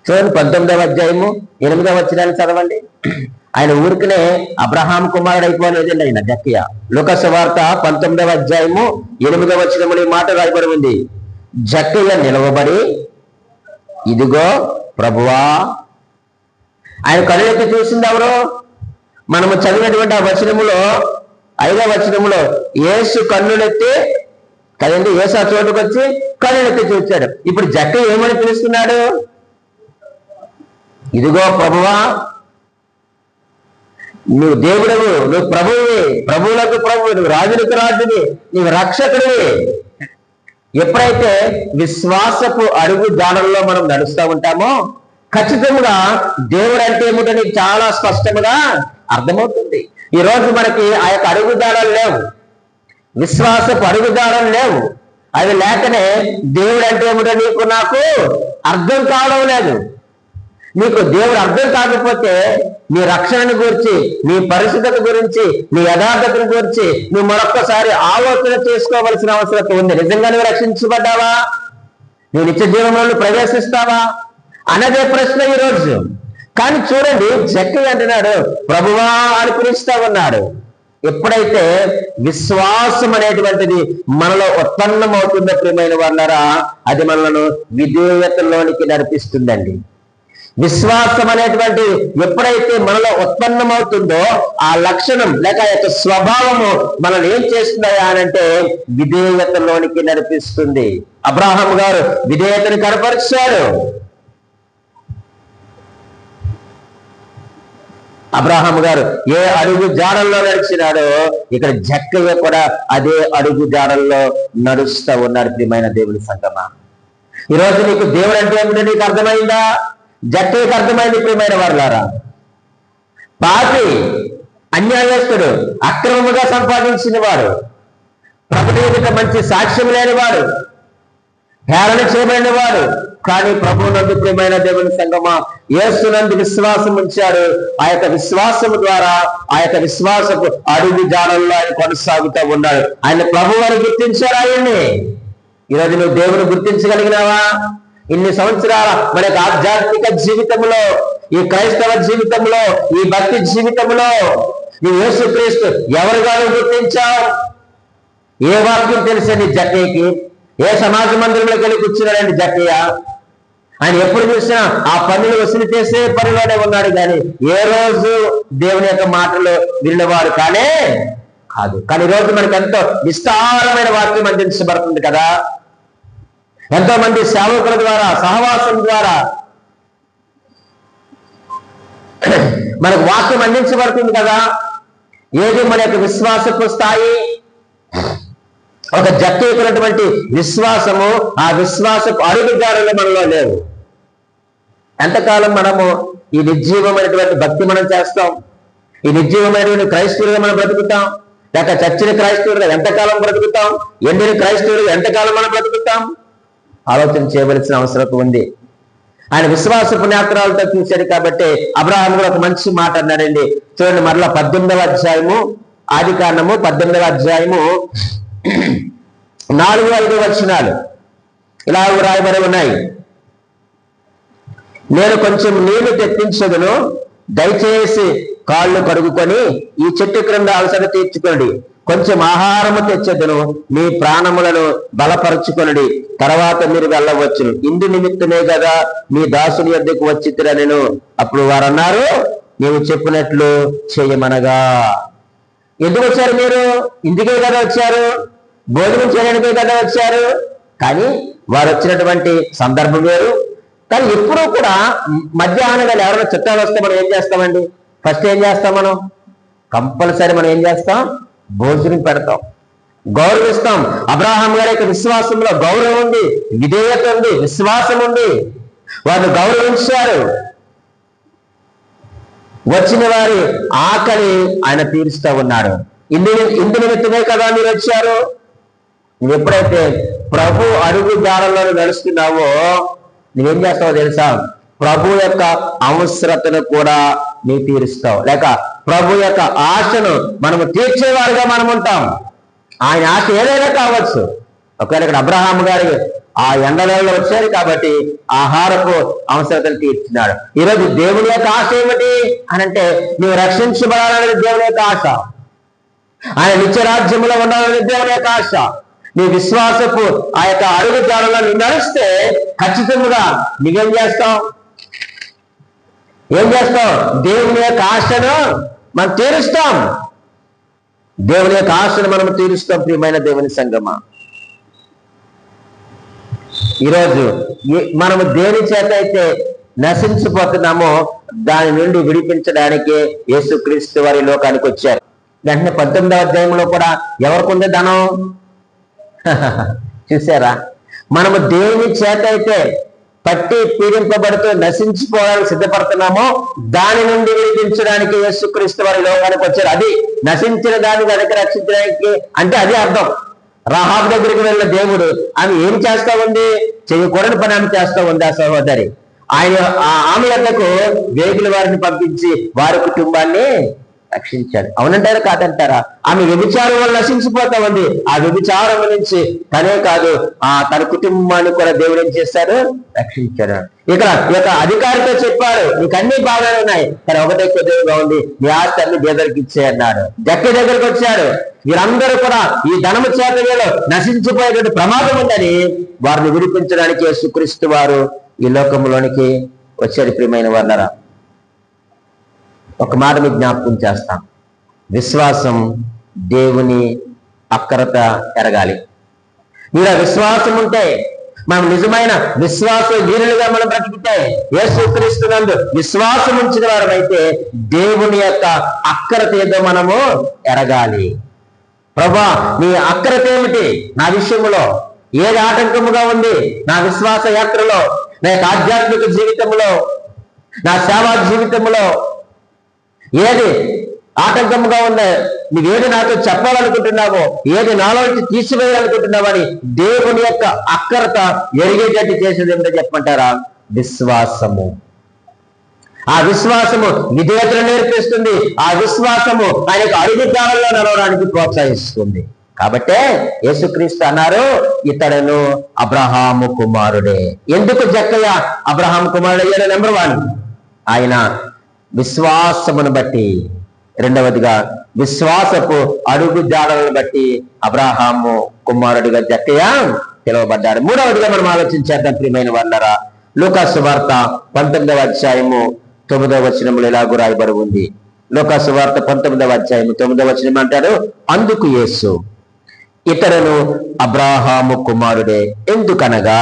చూడండి 19వ అధ్యాయము 8వ వచనాన్ని చదవండి. ఆయన ఊరికనే అబ్రహాం కుమారుడు అయిపోలేదండి ఆయన జక్కయ్య. లూకా సువార్త 19వ అధ్యాయము 8వ వచనములో ఈ మాట రాయబడి ఉంది. జక్కయ్య నిలవబడి, ఇదిగో ప్రభువా. ఆయన కనులెత్తి చూసింది ఎవరు, మనము చదివినటువంటి ఆ వచనములో 5వ వచనములో యేసు కన్నులెత్తి కదండి, యేసు ఆ చోటుకు వచ్చి కన్నులెత్తి చూచాడు. ఇప్పుడు జక్కయ్య ఏమని పిలుస్తున్నాడు, ఇదిగో ప్రభువా, నువ్వు దేవుడవు, నువ్వు ప్రభువువి, ప్రభువులకు ప్రభువు, నువ్వు రాజులకు రాజువి, నువ్వు రక్షకుడివి. ఎప్పుడైతే విశ్వాసపు అడుగు జాడల్లో మనం నడుస్తూ ఉంటామో ఖచ్చితంగా దేవుడు అంటే ఏమిటో నీకు చాలా స్పష్టంగా అర్థమవుతుంది. ఈ రోజు మనకి ఆ యొక్క అడుగుదాడలు లేవు, విశ్వాసపు అడుగుదాడలు లేవు. అవి లేకనే దేవుడు అంటే ఏమిటో నీకు నాకు అర్థం కావడం లేదు. నీకు దేవుడు అర్థం కాకపోతే నీ రక్షణను గురించి, నీ పరిశుద్ధత గురించి, నీ యథార్థతను గురించి నువ్వు మరొక్కసారి ఆలోచన చేసుకోవలసిన అవసరం ఉంది. నిజంగా నువ్వు రక్షించబడ్డావా, నువ్వు నిత్య జీవంలో ప్రవేశిస్తావా అన్నదే ప్రశ్న ఈరోజు. కానీ చూడండి, జక్కయ్య అంటున్నాడు ప్రభువా అని పిలుస్తా ఉన్నాడు. ఎప్పుడైతే విశ్వాసం అనేటువంటిది మనలో ఉత్పన్నం అవుతుందో ప్రియమైన వాళ్ళారా, అది మనలను విధేయతలోనికి నడిపిస్తుందండి. విశ్వాసం అనేటువంటి ఎప్పుడైతే మనలో ఉత్పన్నమవుతుందో ఆ లక్షణం లేక ఆ యొక్క స్వభావము మనల్ని ఏం చేస్తున్నాయా అనంటే విధేయతలోనికి నడిపిస్తుంది. అబ్రాహాము గారు విధేయతను కనపరిచారు. అబ్రాహాము గారు ఏ అడుగు జాడల్లో నడిచినాడో ఇక్కడ జక్కయ్య కూడా అదే అడుగు జాడల్లో నడుస్తూ ఉన్నాడు. ప్రియమైన దేవుని సంగమా, ఈరోజు నీకు దేవుడు అంటే ఏమిటో నీకు అర్థమైందా? జక్కయ్యకు అర్థమైంది. ప్రియమైన వారులారా, పాపి, అన్యాయస్తుడు, అక్రమముగా సంపాదించిన వాడు, ప్రభుని ఎదుట మంచి సాక్ష్యం లేని వాడు, హేళన చేయబడిన వాడు, కానీ ప్రభువునందు ప్రియమైన దేవుని సంగమా యేసునందు విశ్వాసం ఉంచాడు. ఆ యొక్క విశ్వాసము ద్వారా ఆ యొక్క విశ్వాసపు అడుగు జాడల్లో ఆయన కొనసాగుతూ ఉన్నాడు. ఆయన ప్రభువు అని గుర్తించాడు ఆయన్ని. ఈరోజు నువ్వు దేవుని గుర్తించగలిగినావా? ఇన్ని సంవత్సరాల మన యొక్క ఆధ్యాత్మిక జీవితంలో, ఈ క్రైస్తవ జీవితంలో, ఈ భక్తి జీవితంలో నీ యేసుక్రీస్తు ఎవరుగా గుర్తించావు? ఏ వాక్యం తెలిసండి జక్కయ్యకి? ఏ సమాజ మందిరంలోకి వెళ్ళి కూర్చున్నాడండి జక్కయ్య? ఆయన ఎప్పుడు చూసినా ఆ పనులు వసూలు చేసే పనిలోనే ఉన్నాడు, కానీ ఏ రోజు దేవుని యొక్క మాటలు విన్నవాడు కానే కాదు. కానీ ఈరోజు మనకు ఎంతో విస్తారమైన వాక్యం అందించబడుతుంది కదా. ఎంతో మంది సేవకుల ద్వారా, సహవాసం ద్వారా మనకు వాక్యం అందించబడుతుంది కదా. ఏది మన యొక్క విశ్వాసపు స్థాయి? ఒక జక్కయ్యకున్నటువంటి విశ్వాసము, ఆ విశ్వాసపు అడుగుదారులు మనలో లేవు. ఎంతకాలం మనము ఈ నిర్జీవమైనటువంటి భక్తి మనం చేస్తాం? ఈ నిర్జీవమైనటువంటి క్రైస్తవులుగా మనం బ్రతుకుతాం? లేక చచ్చిన క్రైస్తవులుగా ఎంతకాలం బ్రతుకుతాం? ఎండిన క్రైస్తవులుగా ఎంతకాలం మనం బ్రతుకుతాం? ఆలోచన చేయవలసిన అవసరం ఉంది. ఆయన విశ్వాసపు నేత్రాలతో చూశాడు కాబట్టి అబ్రాహాము కూడా ఒక మంచి మాట అన్నాడండి. చూడండి, మరలా 18వ అధ్యాయము, ఆది కాండము 18వ అధ్యాయము 4-5 వచనాలు ఇలా రాయబడి ఉన్నాయి. నేను కొంచెం నీళ్లు తెప్పించదును, దయచేసి కాళ్ళు కడుగుకొని ఈ చెట్టు క్రింద అలసట తీర్చుకోండి. కొంచెం ఆహారము తెచ్చదును, మీ ప్రాణములను బలపరుచుకొనుడి, తర్వాత మీరు వెళ్ళవచ్చును. ఇందు నిమిత్తమే కదా మీ దాసుని యొద్దకు వచ్చితిరా నేను. అప్పుడు వారు అన్నారు, నీవు చెప్పినట్లు చేయమనగా. ఎందుకు వచ్చారు మీరు? ఇందుకే కదా వచ్చారు, భోజనం చేయడానికే కదా వచ్చారు. కానీ వారు వచ్చినటువంటి సందర్భం వేరు. కానీ ఎప్పుడూ కూడా మధ్యాహ్నం వేళ ఎవరైనా చుట్టాలు వస్తే మనం ఏం చేస్తామండి? ఫస్ట్ ఏం చేస్తాం? మనం కంపల్సరీ మనం ఏం చేస్తాం? భోజనం పెడతాం, గౌరవిస్తాం. అబ్రాహాం గారి యొక్క విశ్వాసంలో గౌరవం ఉంది, విధేయత ఉంది, విశ్వాసం ఉంది. వారిని గౌరవించారు. వచ్చిన వారి ఆకలి ఆయన తీరుస్తూ ఉన్నాడు. ఇందు నిమిత్తమే కదా మీరు వచ్చారు. నువ్వు ఎప్పుడైతే ప్రభు అడుగు దారంలో నడుస్తున్నావో నువ్వేం చేస్తావో తెలుసా? ప్రభు యొక్క అవసరతను కూడా నీవు తీరుస్తావు. లేక ప్రభు యొక్క ఆశను మనము తీర్చేవారుగా మనం ఉంటాం. ఆయన ఆశ ఏదైనా కావచ్చు. ఒకవేళ ఇక్కడ అబ్రహాము గారి ఆ ఎండలలో వచ్చారు కాబట్టి ఆహారపు అవసరతను తీర్చినాడు. ఈరోజు దేవుని యొక్క ఆశ ఏమిటి అనంటే నువ్వు రక్షించబడాలనేది దేవుని యొక్క ఆశ. ఆయన నిత్యరాజ్యంలో ఉండాలనేది దేవుని యొక్క ఆశ. నీ విశ్వాసపు ఆ యొక్క అడుగు జాడలో నువ్వు నడిస్తే ఖచ్చితంగా నువ్వేం చేస్తావు? ఏం చేస్తావు? దేవుని యొక్క ఆశను మనం తీరుస్తాం. దేవుని యొక్క ఆశను మనం తీరుస్తాం. ప్రియమైన దేవుని సంగమా, ఈరోజు మనము దేని చేత అయితే నశించిపోతున్నామో దాని నుండి విడిపించడానికి యేసుక్రీస్తు వారి లోకానికి వచ్చారు. వెంటనే 19వ అధ్యాయంలో కూడా ఎవరికి ఉంది ధనం? చూసారా? మనము దేని చేత అయితే పట్టి పీడింపబడుతూ నశించిపోవడానికి సిద్ధపడుతున్నామో దాని నుండి విడిపించడానికి యేసుక్రీస్తు వారి లోకానికి వచ్చారు. అది నశించిన దాన్ని వెనక రక్షించడానికి అంటే అది అర్థం. రాహాబు దగ్గరికి వెళ్ళిన దేవుడు ఆమె ఏం చేస్తా ఉంది? చేయకూడని పని ఆమె చేస్తా ఉంది. ఆ సహోదరి ఆమె వద్దకు వేగుల వారిని పంపించి వారి కుటుంబాన్ని రక్షించాడు. అవునంటారా కాదంటారా? ఆమె వ్యభిచారం వల్ల నశించిపోతా ఉంది. ఆ వ్యభిచారం నుంచి తనే కాదు తన కుటుంబాన్ని కూడా దేవుడు ఏం చేశాడు? రక్షించాడు. ఇక అధికారితో చెప్పాడు, నీకు అన్ని బాగానే ఉన్నాయి, కానీ ఒకటే కొద్దిగా ఉంది, నీ ఆస్తి అన్ని బేదరికి ఇచ్చేయన్నాడు. దగ్గరికి వచ్చాడు. వీరందరూ కూడా ఈ ధనము చేత వీళ్ళు నశించిపోయేటువంటి ప్రమాదం ఉందని వారిని విడిపించడానికి యేసుక్రీస్తు వారు ఈ లోకంలోనికి వచ్చాడు. ప్రియమైన వాళ్ళరా, ఒక మాట మీకు జ్ఞాపకం చేస్తాం. విశ్వాసం దేవుని అక్కరత ఎరగాలి. మీరు విశ్వాసం ఉంటే, మనం నిజమైన విశ్వాస వీరులుగా మనం బ్రతికితే, యేసుక్రీస్తునందు విశ్వాసం ఉంచిన వారమైతే దేవుని యొక్క అక్కరత ఏదో మనము ఎరగాలి. ప్రభా, నీ అక్కరత ఏమిటి నా విషయంలో? ఏది ఆటంకముగా ఉంది నా విశ్వాస యాత్రలో, నా యొక్క ఆధ్యాత్మిక జీవితంలో, నా సేవా జీవితంలో ఏది ఆటంకముగా ఉందా? నువ్వేది నాతో చెప్పాలనుకుంటున్నావో, ఏది నాలో నుంచి తీసివేయాలనుకుంటున్నావో అని దేవుని యొక్క అక్కరత ఎరిగేటట్టు చేసేది ఏమిటో చెప్పమంటారా? విశ్వాసము. ఆ విశ్వాసము విధేయతను నేర్పిస్తుంది. ఆ విశ్వాసము ఆయన యొక్క అడుగు కాలంలో నడవడానికి ప్రోత్సహిస్తుంది. కాబట్టే యేసుక్రీస్తు అన్నారు, ఇతడును అబ్రహాము కుమారుడే. ఎందుకు జక్కయ్య అబ్రహాము కుమారుడు అయ్యాడు? నెంబర్ 1, ఆయన విశ్వాసమును బట్టి. రెండవదిగా విశ్వాసపు అడుగు జాడలను బట్టి అబ్రహాము కుమారుడిగా జక్కయ్య పిలువబడ్డాడు. మూడవదిగా మనం ఆలోచించేద్దాం ప్రియమైన వాళ్ళరా. లూకాసు సువార్త 19వ అధ్యాయము 9వ వచనములు ఇలాగూ రాయబడి ఉంది. లూకాసు సువార్త 19వ అధ్యాయము 9వ వచనం అంటాడు, అందుకు యేసు, ఇతరును అబ్రహాము కుమారుడే, ఎందుకనగా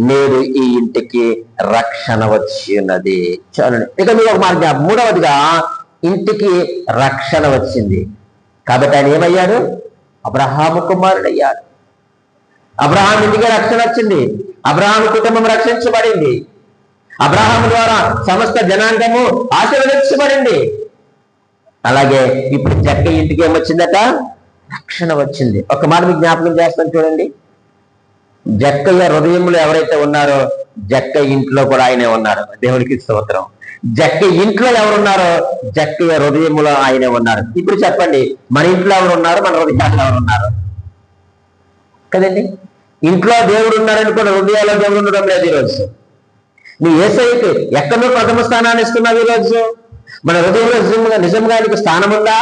నేడు ఈ ఇంటికి రక్షణ వచ్చి ఉన్నది. చూడండి, ఇక మీరు ఒక మాట. మూడవదిగా ఇంటికి రక్షణ వచ్చింది. కాబట్టి ఆయన ఏమయ్యాడు? అబ్రహాము కుమారుడు అయ్యాడు. అబ్రహాం ఇంటికి రక్షణ వచ్చింది. అబ్రహాము కుటుంబం రక్షించబడింది. అబ్రహాము ద్వారా సమస్త జనాంగము ఆశీర్వదించబడింది. అలాగే ఇప్పుడు జక్కయ్య ఇంటికి ఏమొచ్చిందట? రక్షణ వచ్చింది. ఒక మాట మీకు జ్ఞాపకం చేస్తాను చూడండి. జక్కయ్య హృదయంలో ఎవరైతే ఉన్నారో జక్కయ్య ఇంట్లో కూడా ఆయనే ఉన్నారు. దేవునికి స్తోత్రం. జక్కయ్య ఇంట్లో ఎవరున్నారో జక్కయ్య హృదయంలో ఆయనే ఉన్నారు. ఇప్పుడు చెప్పండి, మన ఇంట్లో ఎవరు ఉన్నారు? మన హృదయాల్లో ఎవరు ఉన్నారు? కదండి. ఇంట్లో దేవుడు ఉన్నారని కూడా హృదయాల్లో దేవుడు ఉండడం లేదు. ఈరోజు నీ యేసయ్యకి ఎక్కడో ప్రథమ స్థానాన్ని ఇస్తున్నావు. ఈరోజు మన హృదయంలో నిజంగా ఆయనకు స్థానం ఉందా?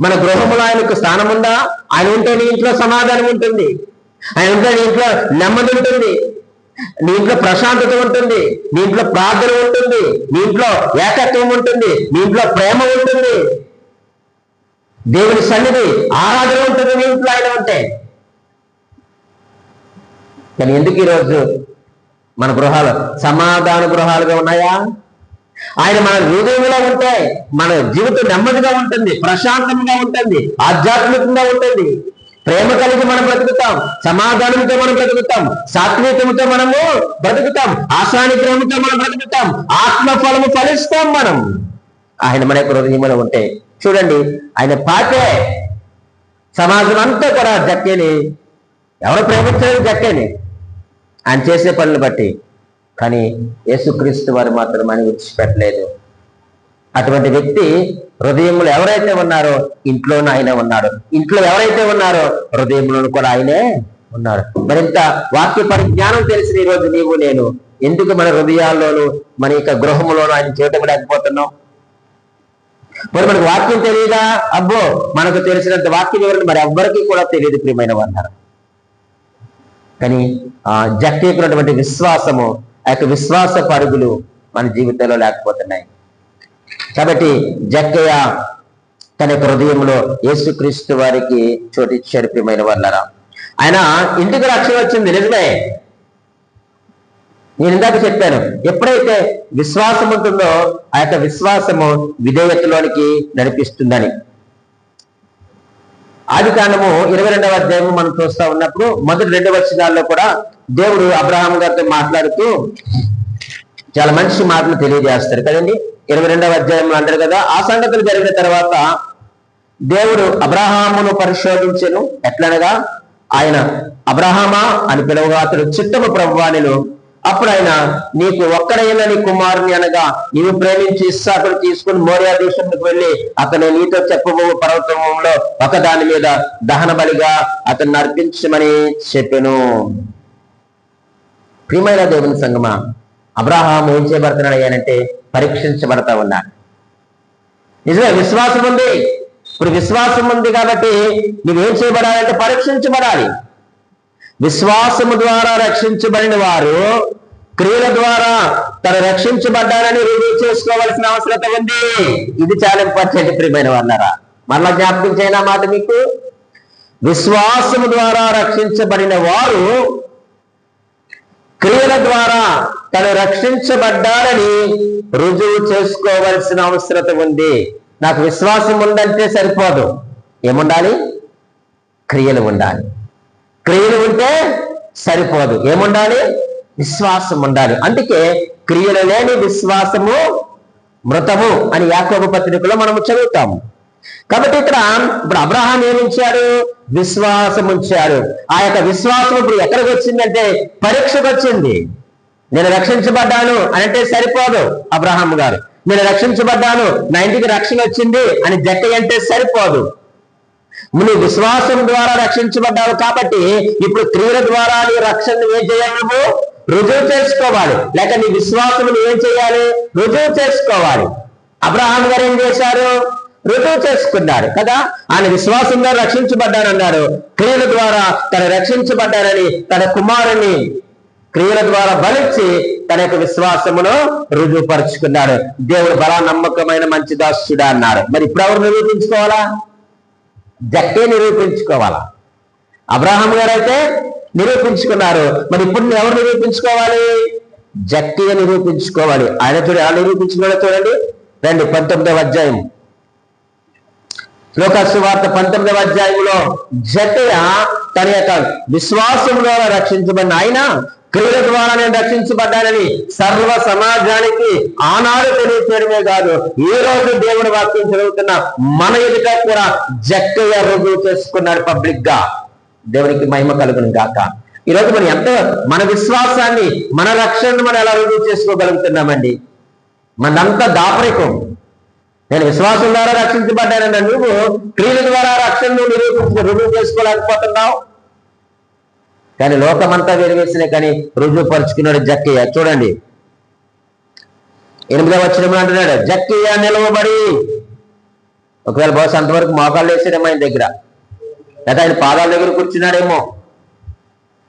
మన గృహంలో ఆయనకు స్థానం ఉందా? ఆయన ఉంటే నీ ఇంట్లో సమాధానం ఉంటుంది. ఆయన ఉంటే నీ ఇంట్లో నెమ్మది ఉంటుంది. నీ ఇంట్లో ప్రశాంతత ఉంటుంది. నీ ఇంట్లో ప్రార్థన ఉంటుంది. నీ ఇంట్లో ఏకత్వం ఉంటుంది. నీ ఇంట్లో ప్రేమ ఉంటుంది. దేవుని సన్నిధి ఆరాధన ఉంటుంది నీ ఇంట్లో ఆయన ఉంటే. కానీ ఎందుకు ఈరోజు మన గృహాలు సమాధాన గృహాలుగా ఉన్నాయా? ఆయన మన హృదయంలో ఉంటే మన జీవితం నెమ్మదిగా ఉంటుంది, ప్రశాంతంగా ఉంటుంది, ఆధ్యాత్మికంగా ఉంటుంది. ప్రేమ కలిగి మనం బ్రతుకుతాం, సమాధానంతో మనం బ్రతుకుతాం, సాత్వికంతో మనము బ్రతుకుతాం, ఆశానిగ్రహంతో మనం బ్రతుకుతాం, ఆత్మఫలము ఫలిస్తాం మనం. ఆయన మన యొక్క హృదయంలో ఉంటే చూడండి, ఆయన పాటే సమాజం అంతా కూడా జక్కేని ఎవరు ప్రేమించలేదు? జక్కేని ఆయన చేసే పనులు బట్టి. కానీ యేసుక్రీస్తు వారు మాత్రం ఆయన విడిచిపెట్టలేదు. అటువంటి వ్యక్తి హృదయంలో ఎవరైతే ఉన్నారో ఇంట్లోనూ ఆయనే ఉన్నాడు. ఇంట్లో ఎవరైతే ఉన్నారో హృదయంలోనూ కూడా ఆయనే ఉన్నాడు. మరింత వాక్య పరిజ్ఞానం తెలిసిన ఈరోజు నీవు నేను ఎందుకు మన హృదయాల్లోనూ మన యొక్క గృహంలోనూ ఆయన చేయటం లేకపోతున్నాం? మరి మనకు వాక్యం తెలియదా? అబ్బో, మనకు తెలిసినంత వాక్య వివరణ మరి ఎవ్వరికీ కూడా తెలియదు ప్రియమైన వారు. కానీ జక్కయ్యకున్నటువంటి విశ్వాసము, ఆ యొక్క విశ్వాస పరుగులు మన జీవితంలో లేకపోతున్నాయి. కాబట్టి జక్కయ్య తన యొక్క హృదయంలో యేసుక్రీస్తు వారికి చోటిచ్చాడు ప్రియమైన వాళ్ళరా. ఆయన ఇంటికి రక్షణ వచ్చింది నిజమే. నేను ఇందాక చెప్పాను, ఎప్పుడైతే విశ్వాసం ఉంటుందో ఆ యొక్క విశ్వాసము విధేయతలోనికి నడిపిస్తుందని. ఆదికాండము 22వ అధ్యాయము మనం చూస్తా ఉన్నప్పుడు మొదటి 2 వచనాల్లో కూడా దేవుడు అబ్రహాం గారితో మాట్లాడుతూ చాలా మంచి మాటలు తెలియజేస్తారు కదండి. 22వ అధ్యాయంలో అంటారు కదా, ఆ సంగతులు జరిగిన తర్వాత దేవుడు అబ్రహామును పరిశోధించెను. ఎట్లనగా ఆయన అబ్రహామా అని పిలువగా అతడు చిత్తము ప్రభువా నేను అప్పుడు ఆయన, నీకు ఒక్కడైనా నీ కుమారుని అనగా నీవు ప్రేమించి ఇస్సాకును తీసుకుని మోరియా దేశంలోకి వెళ్ళి అతను నీతో చెప్పబో పర్వతంలో ఒకదాని మీద దహన బలిగా అతన్ని అర్పించమని చెప్పెను. ప్రియమైన దేవుని సంగమా, అబ్రహాము ఏం చేయబడుతున్నాడు అయ్యానంటే పరీక్షించబడతా ఉన్నాడు. నిజమే, విశ్వాసం ఉంది. ఇప్పుడు విశ్వాసం ఉంది కాబట్టి నువ్వేం చేయబడాలంటే పరీక్షించబడాలి. విశ్వాసము ద్వారా రక్షించబడిన వారు క్రియల ద్వారా తను రక్షించబడ్డారని రుజువు చేసుకోవాల్సిన అవసరం ఉంది. ఇది చాలా ఇంపార్టెంట్ ప్రియమైన వాళ్ళారా. మరలా జ్ఞాపకం చేయనా మాట మీకు. విశ్వాసము ద్వారా రక్షించబడిన వారు క్రియల ద్వారా తను రక్షించబడ్డారని రుజువు చేసుకోవాల్సిన అవసరం ఉంది. నాకు విశ్వాసం ఉందంటే సరిపోదు, ఏముండాలి? క్రియలు ఉండాలి. క్రియలు ఉంటే సరిపోదు, ఏముండాలి? విశ్వాసం ఉండాలి. అందుకే క్రియలు లేని విశ్వాసము మృతము అని యాకోబు పత్రికలో మనము చదువుతాము. కాబట్టి ఇప్పుడు అబ్రహాం ఏమించాడు? విశ్వాసం ఉంచాడు. ఆ యొక్క విశ్వాసం ఇప్పుడు ఎక్కడికి వచ్చిందంటే పరీక్షకు వచ్చింది. నేను రక్షించబడ్డాను అంటే సరిపోదు అబ్రహాం గారు. నేను రక్షించబడ్డాను, నా ఇంటికి రక్షణ వచ్చింది అని జక్కయ్య అంటే సరిపోదు. నువ్వు విశ్వాసం ద్వారా రక్షించబడ్డావు కాబట్టి ఇప్పుడు క్రియల ద్వారా నీ రక్షణ ఏం చేయాలి? నువ్వు రుజువు చేసుకోవాలి. లేక నీ విశ్వాసం ఏం చేయాలి? రుజువు చేసుకోవాలి. అబ్రహాం గారు ఏం చేశారు? రుజువు చేసుకున్నాడు కదా. ఆయన విశ్వాసం ద్వారా రక్షించబడ్డానన్నాడు. క్రియల ద్వారా తను రక్షించబడ్డానని తన కుమారుని క్రియల ద్వారా బలిచ్చి తన యొక్క విశ్వాసమును రుజువుపరుచుకున్నాడు. దేవుడు బలా నమ్మకమైన మంచి దాసుడా అన్నాడు. మరి ఇప్పుడు ఎవరు నిరూపించుకోవాలా? జక్కే నిరూపించుకోవాలా. అబ్రహాం గారు అయితే నిరూపించుకున్నారు. మరి ఇప్పుడు ఎవరు నిరూపించుకోవాలి? జక్కే నిరూపించుకోవాలి. ఆయన చూడండి ఎలా నిరూపించుకోవాలో చూడండి. రండి 19వ అధ్యాయం, లోకాసు వార్త 19వ అధ్యాయంలో జక్కయ్య తన యొక్క విశ్వాసం ద్వారా రక్షించబడిన ఆయన క్రియల ద్వారా నేను రక్షించబడ్డానని సర్వ సమాజానికి ఆనాడు తెలియచేయడమే కాదు, ఈ రోజు దేవుడి వాక్యం చదువుతున్న మన ఎదుట కూడా జక్కయ్య రుజువు చేసుకున్నాడు పబ్లిక్ గా. దేవునికి మహిమ కలుగును గాక. ఈరోజు మనం మన విశ్వాసాన్ని, మన రక్షణను మనం ఎలా రుజువు చేసుకోగలుగుతున్నామండి? మనంతా దాపరికం. నేను విశ్వాసం ద్వారా రక్షించబడ్డానన్న నువ్వు క్రియల ద్వారా రక్షణను రుజువు చేసుకోలేకపోతున్నావు. కానీ లోకమంతా వెలివేసినా కానీ రుజువుపరుచుకున్నాడు జక్కయ్య. చూడండి 8వ వచనంలో అంటున్నాడు, జక్కయ్య నిలవబడి, ఒకవేళ బహుశా అంతవరకు మోకాళ్ళు వేసాడేమో ఆయన దగ్గర, లేదా ఆయన పాదాల దగ్గర కూర్చున్నాడేమో.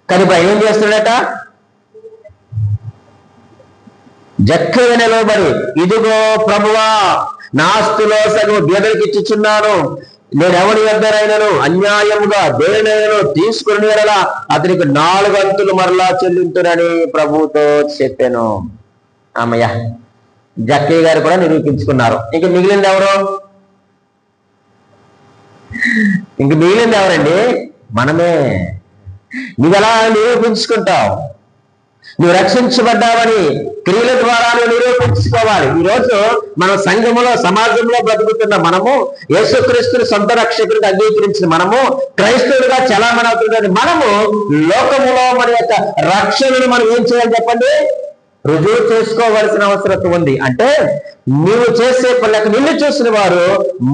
కానీ ఇప్పుడు ఆయన ఏం చేస్తున్నాడట? జక్కయ్య నిలవబడి, ఇదిగో ప్రభువా, నా ఆస్తిలో సగం బీదలకు ఇచ్చుచున్నాను. నేను ఎవరి వద్దనైనాను అన్యాయముగా దేనినైనాను తీసుకుని వెళ్ళలా అతనికి 4 అంతులు మరలా చెల్లించునని ప్రభువుతో చెప్పాను. అమ్మయ్య, జక్కయ్య గారు కూడా నిరూపించుకున్నారు. ఇంక మిగిలింది ఎవరు? ఇంక మిగిలింది ఎవరండి? మనమే. నువ్వు ఎలా నిరూపించుకుంటావు? నువ్వు రక్షించబడ్డావని క్రియల ద్వారా నువ్వు నిరూపించుకోవాలి. ఈరోజు మన సంఘములో, సమాజంలో బ్రతుకుతున్న మనము, యేసుక్రీస్తుని సొంత రక్షకుడిగా అంగీకరించిన మనము, క్రైస్తవులుగా చలామణి అవుతున్నది మనము, లోకములో మన యొక్క రక్షణను మనం ఏం చేయాలి చెప్పండి? రుజువు చేసుకోవాల్సిన అవసరం ఉంది. అంటే నువ్వు చేసే లేక నిన్ను చూసిన వారు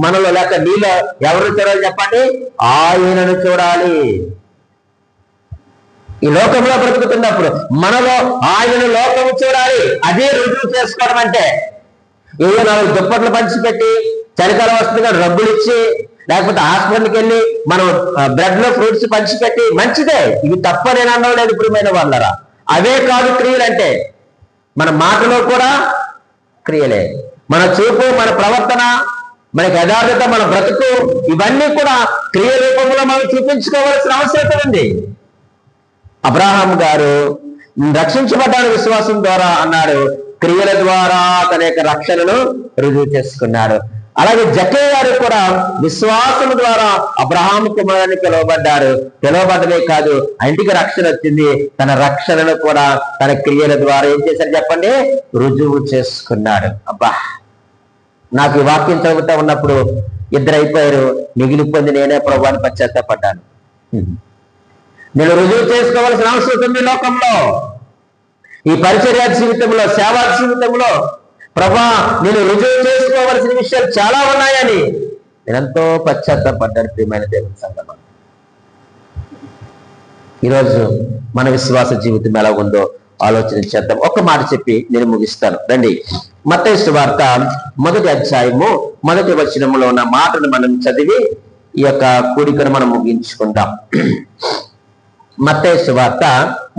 మనలో, లేక నీలో ఎవరు చూడాలి చెప్పండి? ఆయనను చూడాలి. ఈ లోకంలో బ్రతుకుతున్నప్పుడు మనలో ఆయనను లోకము చూడాలి. అదే రుజువు చేసుకోవడం అంటే. ఏదో 4 దుప్పట్లు పంచిపెట్టి, చలికాలం వస్తుంది రబ్బులు ఇచ్చి, లేకపోతే హాస్పిటల్కి వెళ్ళి మనం బ్రెడ్ లో ఫ్రూట్స్ పంచిపెట్టి, మంచిదే, ఇవి తప్ప నేను అనడం లేదు ప్రియమైన వాళ్ళరా. అవే కాదు క్రియలు అంటే. మన మాటలో కూడా క్రియలే, మన చూపు, మన ప్రవర్తన, మనకి యథార్థత, మన బ్రతుకు, ఇవన్నీ కూడా క్రియ రూపంలో మనం చూపించుకోవాల్సిన అవసరం ఉంది. అబ్రహాం గారు రక్షించబడ్డాడు విశ్వాసం ద్వారా అన్నాడు, క్రియల ద్వారా తన యొక్క రక్షణను రుజువు చేసుకున్నాడు. అలాగే జక్కయ్య గారు కూడా విశ్వాసం ద్వారా అబ్రహాం కుమారుని పిలువబడ్డారు. పిలువబడ్డమే కాదు, ఇంటికి రక్షణ వచ్చింది. తన రక్షణను కూడా తన క్రియల ద్వారా ఏం చేశారు చెప్పండి? రుజువు చేసుకున్నాడు. అబ్బా, నాకు ఈ వాక్యం చదువుతా ఉన్నప్పుడు 2 అయిపోయారు, మిగిలిపోయింది నేనే ప్రభు అని పశ్చాత్తపడ్డాను. నేను రుజువు చేసుకోవాల్సిన అవసరం ఉంది లోకంలో. ఈ పరిచర్య జీవితంలో, సేవా జీవితంలో ప్రభా నేను రుజువు చేసుకోవలసిన విషయాలు చాలా ఉన్నాయని నేనెంతో పశ్చాత్తాపడ్డాను. ప్రియమైన దేవుని సంగమా, ఈరోజు మన విశ్వాస జీవితం ఎలా ఉందో ఆలోచన చేద్దాం. ఒక్క మాట చెప్పి నేను ముగిస్తాను. రండి, మత్తయి సువార్త 1వ అధ్యాయము 1వ వచనములో ఉన్న మాటను మనం చదివి ఈ యొక్క కూడికను మనం ముగించుకుందాం. మత్తయి సువార్త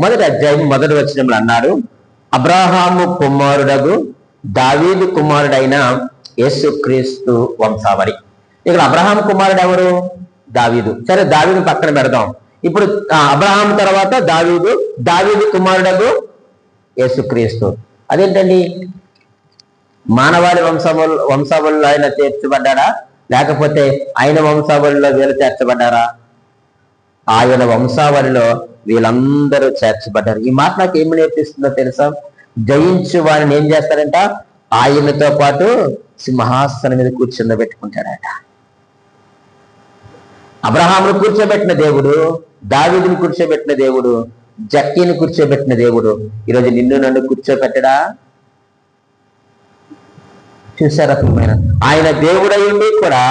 1వ అధ్యాయం 1వ వచనంలో అన్నాడు, అబ్రహాము కుమారుడగు దావీదు కుమారుడైన యేసుక్రీస్తు వంశావళి. ఇక్కడ అబ్రహాం కుమారుడు ఎవరు? దావీదు. సరే, దావీదు పక్కన పెడదాం. ఇప్పుడు అబ్రహాం తర్వాత దావీదు కుమారుడగు యేసుక్రీస్తు. అదేంటండి, మానవాళి వంశావళిలో ఆయన చేర్చబడ్డారా, లేకపోతే ఆయన వంశావళిలో వీళ్ళు చేర్చబడ్డారా? ఆయన వంశావళిలో వీళ్ళందరూ చేర్చబడ్డారు. ఈ మాట నాకు ఏమి నేర్పిస్తుందో తెలుసా? జయించు వారిని ఏం చేస్తారంట? ఆయనతో పాటు సింహాసనం మీద కూర్చోబెట్టుకుంటాడట. అబ్రహామును కూర్చోబెట్టిన దేవుడు, దావీదుని కూర్చోబెట్టిన దేవుడు, జక్కీని కూర్చోబెట్టిన దేవుడు ఈరోజు నిన్ను నన్ను కూర్చోబెట్టడా? చూసారా? ఆయన దేవుడై ఉండి కూడా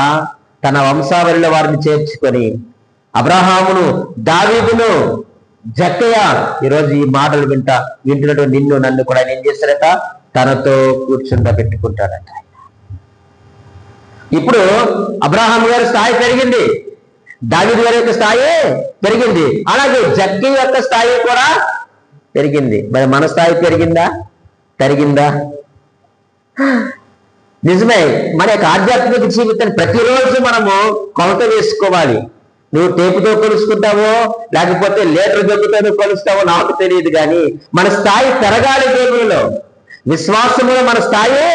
తన వంశావళిలో వారిని చేర్చుకొని అబ్రహామును, దావీదును, జక్కయ్య ఈరోజు ఈ మాటలు వింటున్నట్టు నిన్ను నన్ను కూడా ఆయన ఏం చేస్తాడట? తనతో కూర్చుండబెట్టుకుంటాడట. ఇప్పుడు అబ్రహాం గారి స్థాయి పెరిగింది, దావీదు గారి యొక్క స్థాయి పెరిగింది, అలాగే జక్కీ యొక్క స్థాయి కూడా పెరిగింది. మరి మన స్థాయి తరిగిందా? నిజమే. మన యొక్క ఆధ్యాత్మిక జీవితాన్ని ప్రతిరోజు మనము కొలత వేసుకోవాలి. నువ్వు టేపుతో కొలుసుకుంటావో లేకపోతే లీటర్ జగ్గుతో కొలుస్తావో నాకు తెలియదు, కానీ మన స్థాయి పెరగాలి. దేవునిలో విశ్వాసంలో మన స్థాయి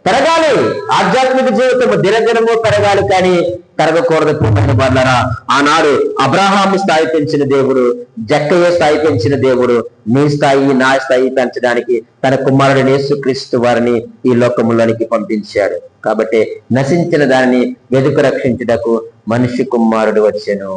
పెరగాలి. ఆధ్యాత్మిక జీవితం దినదినము పెరగాలి, కానీ పెరగకూడదు. ప్రియమైన వాళ్ళారా, ఆనాడు అబ్రహాము స్థాయి పెంచిన దేవుడు, జక్కయ్య స్థాయి పెంచిన దేవుడు నీ స్థాయి నా స్థాయి పెంచడానికి తన కుమారుడు యేసుక్రీస్తు వారిని ఈ లోకములోనికి పంపించాడు. కాబట్టి నశించిన దానిని వెదుకు రక్షించుటకు మనిషి కుమారుడు వచ్చెను.